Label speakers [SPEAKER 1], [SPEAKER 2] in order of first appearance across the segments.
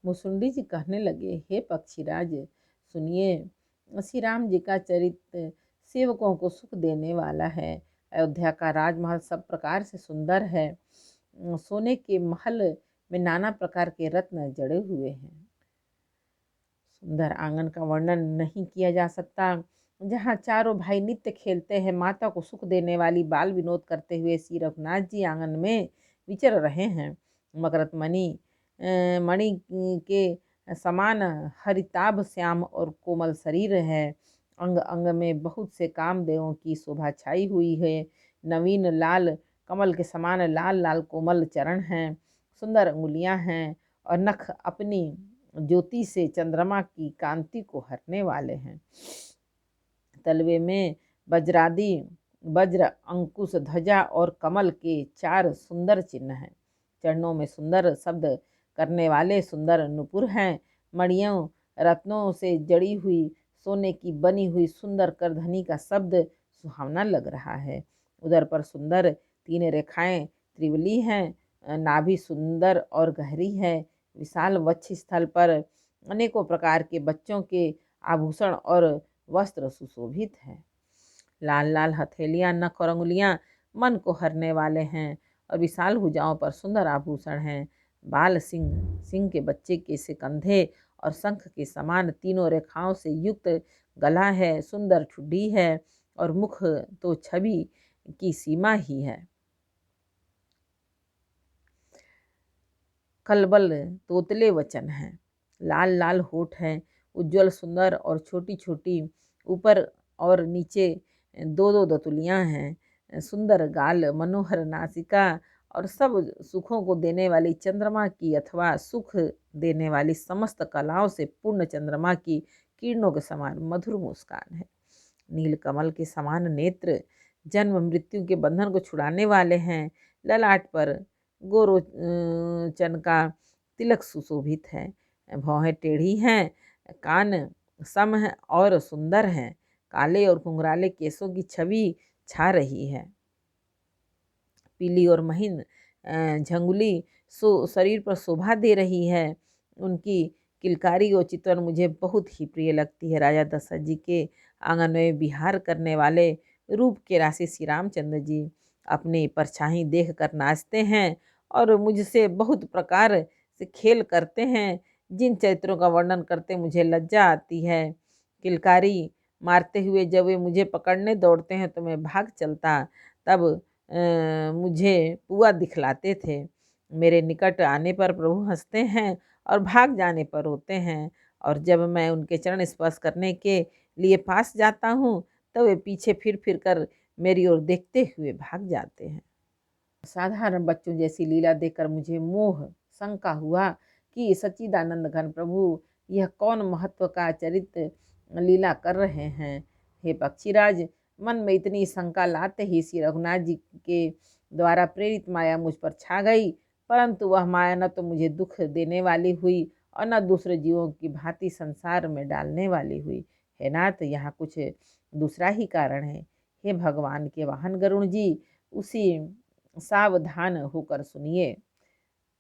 [SPEAKER 1] मुसुंडी जी कहने लगे, हे पक्षीराज सुनिए, श्री राम जी का चरित्र सेवकों को सुख देने वाला है। अयोध्या का राजमहल सब प्रकार से सुंदर है। सोने के महल में नाना प्रकार के रत्न जड़े हुए हैं। सुंदर आंगन का वर्णन नहीं किया जा सकता। जहाँ चारों भाई नित्य खेलते हैं, माता को सुख देने वाली बाल विनोद करते हुए श्री रघुनाथ जी आंगन में विचर रहे हैं। मकरत मणि के समान हरिताभ श्याम और कोमल शरीर है। अंग अंग में बहुत से कामदेवों की शोभा छाई हुई है। नवीन लाल कमल के समान लाल लाल कोमल चरण हैं। सुंदर अंगुलियां हैं और नख अपनी ज्योति से चंद्रमा की कांति को हरने वाले हैं। तलवे में वज्र अंकुश ध्वजा और कमल के 4 सुंदर चिन्ह हैं। चरणों में सुंदर शब्द करने वाले सुंदर नुपुर हैं। मणियों रत्नों से जड़ी हुई सोने की बनी हुई सुंदर करधनी का शब्द सुहावना लग रहा है। उधर पर सुंदर 3 रेखाएं त्रिवली हैं। नाभि सुंदर और गहरी है। विशाल वक्ष स्थल पर अनेकों प्रकार के बच्चों के आभूषण और वस्त्र सुशोभित हैं। लाल लाल हथेलियां, नख और अंगुलियां मन को हरने वाले हैं और विशाल भुजाओं पर सुंदर आभूषण हैं। बाल सिंह के बच्चे के से कंधे और शंख के समान तीनों रेखाओं से युक्त गला है। सुंदर ठुड्डी है और मुख तो छवि की सीमा ही है। कलबल तोतले वचन हैं। लाल लाल होठ हैं, उज्जवल सुंदर और छोटी छोटी ऊपर और नीचे 2 दतुलियां हैं। सुंदर गाल, मनोहर नासिका और सब सुखों को देने वाली चंद्रमा की अथवा सुख देने वाली समस्त कलाओं से पूर्ण चंद्रमा की किरणों के समान मधुर मुस्कान है। नील कमल के समान नेत्र जन्म मृत्यु के बंधन को छुड़ाने वाले हैं। ललाट पर गोरोचन का तिलक सुशोभित है। भौहें टेढ़ी हैं, कान सम हैं और सुंदर हैं। काले और घुंघराले केसों की छवि छा रही है। पीली और महीन झंगुली शरीर पर शोभा दे रही है। उनकी किलकारी और चितवन मुझे बहुत ही प्रिय लगती है। राजा दशरथ जी के आंगन में विहार करने वाले रूप के राशि श्री रामचंद्र जी अपनी परछाई देख कर नाचते हैं और मुझसे बहुत प्रकार से खेल करते हैं। जिन चरित्रों का वर्णन करते मुझे लज्जा आती है। किलकारी मारते हुए जब वे मुझे पकड़ने दौड़ते हैं तो मैं भाग चलता, तब मुझे पुआ दिखलाते थे। मेरे निकट आने पर प्रभु हंसते हैं और भाग जाने पर रोते हैं, और जब मैं उनके चरण स्पर्श करने के लिए पास जाता हूँ तो वे पीछे फिर फिर कर मेरी ओर देखते हुए भाग जाते हैं। साधारण बच्चों जैसी लीला देखकर मुझे मोह शंका हुआ कि सच्चिदानंद घन प्रभु यह कौन महत्व का चरित्र लीला कर रहे हैं। हे पक्षीराज, मन में इतनी शंका लाते ही श्री रघुनाथ जी के द्वारा प्रेरित माया मुझ पर छा गई, परंतु वह माया न तो मुझे दुख देने वाली हुई और न दूसरे जीवों की भांति संसार में डालने वाली हुई। हे नाथ, यहाँ कुछ दूसरा ही कारण है। हे भगवान के वाहन गरुण जी, उसी सावधान होकर सुनिए।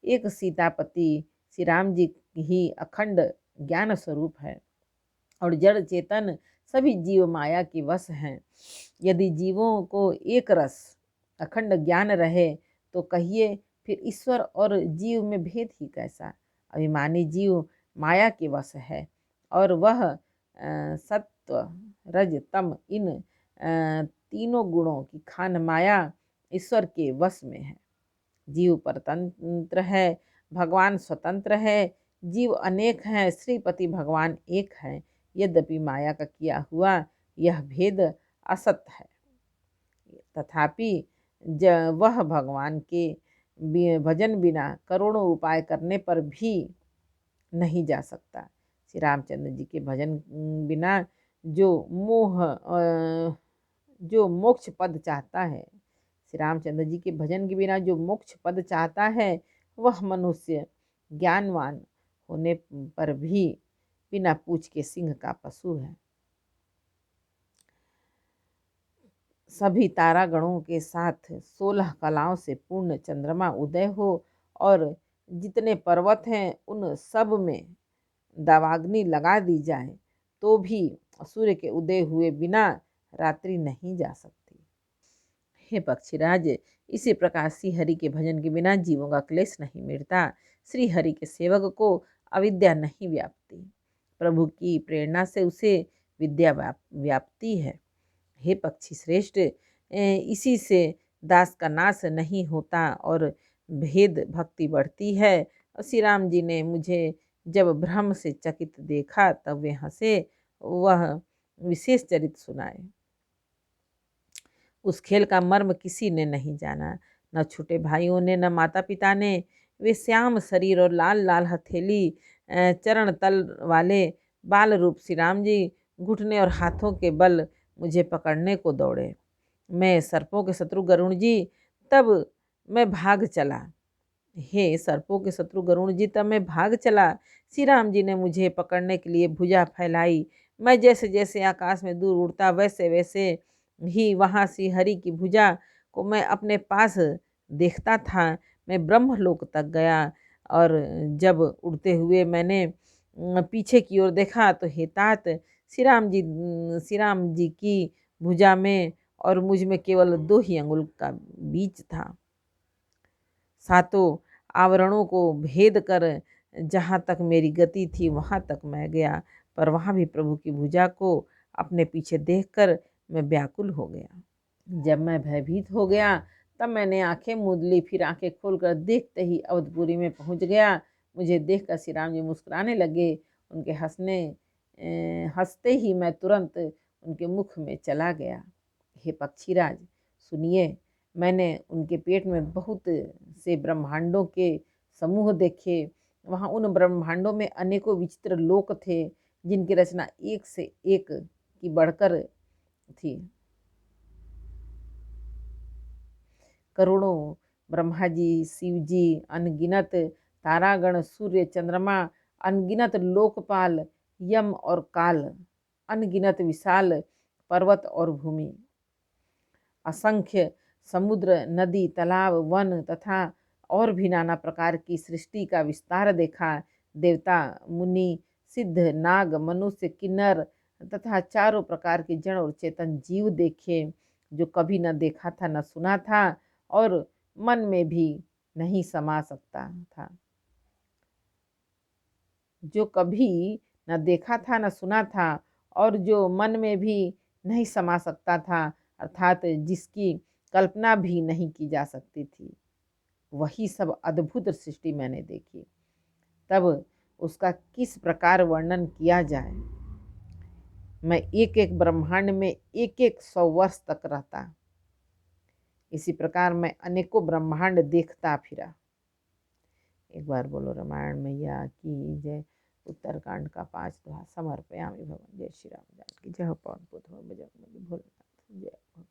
[SPEAKER 1] एक सीतापति श्री राम जी ही अखंड ज्ञान स्वरूप है और जड़ चेतन सभी जीव माया के वश हैं। यदि जीवों को एक रस अखंड ज्ञान रहे तो कहिए फिर ईश्वर और जीव में भेद ही कैसा। अभिमानी जीव माया के वश है और वह सत्व रज तम इन तीनों गुणों की खान माया ईश्वर के वश में है। जीव परतंत्र है, भगवान स्वतंत्र है। जीव अनेक हैं, श्रीपति भगवान एक हैं। यद्यपि माया का किया हुआ यह भेद असत्य है, तथापि वह भगवान के भजन बिना करोड़ों उपाय करने पर भी नहीं जा सकता। श्री रामचंद्र जी के भजन बिना जो मोक्ष पद चाहता है, श्री रामचंद्र जी के भजन के बिना जो मोक्ष पद चाहता है, वह मनुष्य ज्ञानवान होने पर भी बिना पूछ के सिंह का पशु है। सभी तारागणों के साथ 16 कलाओं से पूर्ण चंद्रमा उदय हो और जितने पर्वत हैं उन सब में दावाग्नि लगा दी जाए तो भी सूर्य के उदय हुए बिना रात्रि नहीं जा सकती। हे पक्षीराज, इसी प्रकार श्री हरि के भजन के बिना जीवों का क्लेश नहीं मिटता। श्री हरि के सेवक को अविद्या नहीं व्यापती, प्रभु की प्रेरणा से उसे विद्या व्याप्ति है। हे पक्षी श्रेष्ठ, इसी से दास का नाश नहीं होता और भेद भक्ति बढ़ती है। और श्री राम जी ने मुझे जब भ्रम से चकित देखा तब वे हंसे, वह विशेष चरित्र सुनाए। उस खेल का मर्म किसी ने नहीं जाना, न छोटे भाइयों ने, न माता पिता ने। वे श्याम शरीर और लाल लाल हथेली चरण तल वाले बाल रूप श्री राम जी घुटने और हाथों के बल मुझे पकड़ने को दौड़े। मैं सर्पों के शत्रु गरुण जी, तब मैं भाग चला। हे सर्पों के शत्रु गरुण जी, तब मैं भाग चला। श्री राम जी ने मुझे पकड़ने के लिए भुजा फैलाई। मैं जैसे जैसे आकाश में दूर उड़ता वैसे वैसे ही वहाँ श्री हरि की भुजा को मैं अपने पास देखता था। मैं ब्रह्मलोक तक गया और जब उड़ते हुए मैंने पीछे की ओर देखा तो हे तात, श्री राम जी की भुजा में और मुझ में केवल 2 ही अंगुल का बीच था। सातों आवरणों को भेद कर जहाँ तक मेरी गति थी वहाँ तक मैं गया, पर वहाँ भी प्रभु की भुजा को अपने पीछे देखकर मैं व्याकुल हो गया। जब मैं भयभीत हो गया तब मैंने आंखें मूंद ली, फिर आंखें खोलकर देखते ही अवधपुरी में पहुँच गया। मुझे देखकर श्री राम जी मुस्कुराने लगे। उनके हंसते ही मैं तुरंत उनके मुख में चला गया। हे पक्षीराज, सुनिए, मैंने उनके पेट में बहुत से ब्रह्मांडों के समूह देखे। वहाँ उन ब्रह्मांडों में अनेकों विचित्र लोक थे जिनकी रचना एक से एक की बढ़कर थी। करोड़ों ब्रह्मा जी, शिव जी, अनगिनत तारागण, सूर्य चंद्रमा, अनगिनत लोकपाल, यम और काल, अनगिनत विशाल पर्वत और भूमि, असंख्य समुद्र, नदी, तालाब, वन तथा और भी नाना प्रकार की सृष्टि का विस्तार देखा। देवता, मुनि, सिद्ध, नाग, मनुष्य, किन्नर तथा चारों प्रकार के जड़ और चेतन जीव देखे, जो कभी न देखा था न सुना था और मन में भी नहीं समा सकता था। जो कभी न देखा था न सुना था और जो मन में भी नहीं समा सकता था, अर्थात जिसकी कल्पना भी नहीं की जा सकती थी, वही सब अद्भुत सृष्टि मैंने देखी। तब उसका किस प्रकार वर्णन किया जाए। मैं एक एक ब्रह्मांड में एक एक 100 वर्ष तक रहता। इसी प्रकार मैं अनेकों ब्रह्मांड देखता फिरा। एक बार बोलो रामायण मैया की जय। उत्तरकांड का 5 दोहा समर्पयामि भगवान। जय श्री राम जानकी जय। पवन पुत्र हो बजरंग बली। भोलेनाथ जय।